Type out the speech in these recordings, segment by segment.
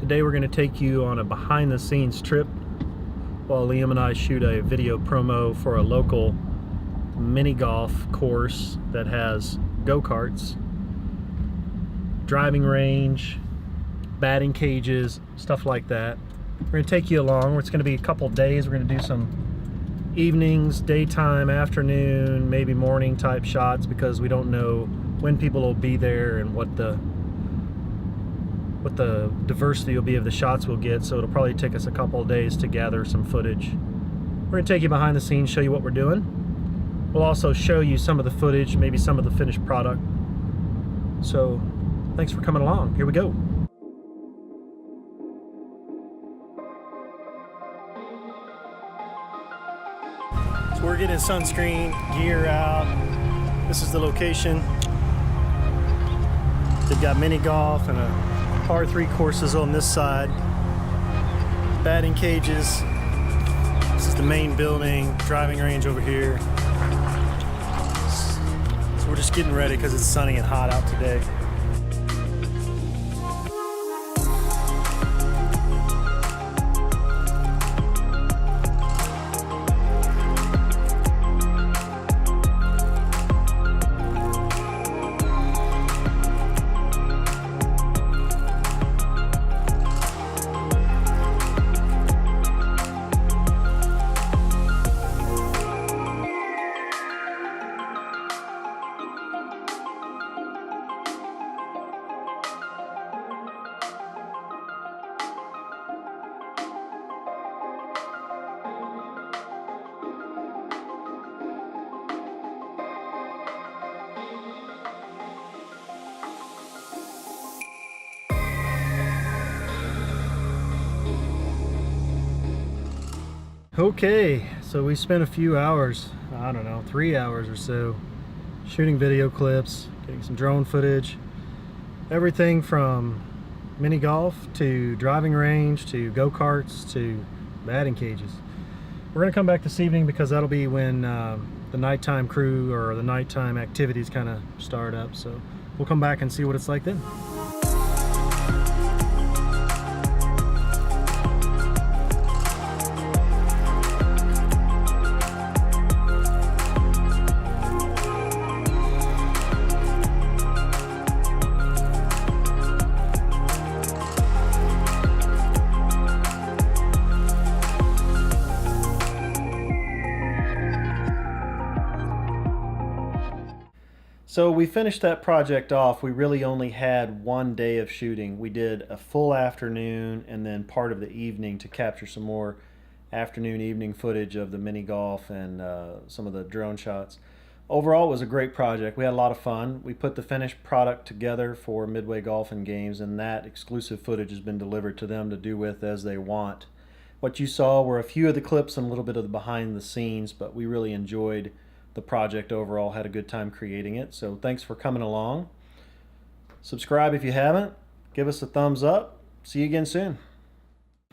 Today we're going to take you on a behind-the-scenes trip while Liam and I shoot a video promo for a local mini golf course that has go-karts, driving range, batting cages, stuff like that. We're going to take you along. It's going to be a couple days. We're going to do some evenings, daytime, afternoon, maybe morning type shots because we don't know when people will be there and what the diversity will be of the shots we'll get, so it'll probably take us a couple of days to gather some footage. We're going to take you behind the scenes, show you what we're doing. We'll also show you some of the footage, maybe some of the finished product. So thanks for coming along. Here we go. So we're getting sunscreen gear out. This is the location. They've got mini golf and a par 3 courses on this side, batting cages. This is the main building, driving range over here. So we're just getting ready because it's sunny and hot out today. Okay, so we spent a few hours, I don't know, 3 hours or so, shooting video clips, getting some drone footage, everything from mini golf to driving range to go-karts to batting cages. We're going to come back this evening because that'll be when the nighttime crew or the nighttime activities kind of start up, so we'll come back and see what it's like then. So we finished that project off. We really only had one day of shooting. We did a full afternoon and then part of the evening to capture some more afternoon, evening footage of the mini golf and some of the drone shots. Overall, it was a great project. We had a lot of fun. We put the finished product together for Midway Golf Games, and that exclusive footage has been delivered to them to do with as they want. What you saw were a few of the clips and a little bit of the behind the scenes, but we really enjoyed the project overall, had a good time creating it. So thanks for coming along. Subscribe if you haven't. Give us a thumbs up. See you again soon.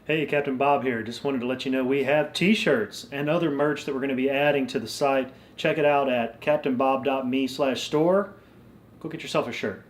Hey, Captain Bob here. Just wanted to let you know we have t-shirts and other merch that we're going to be adding to the site. Check it out at captainbob.me/store. Go get yourself a shirt.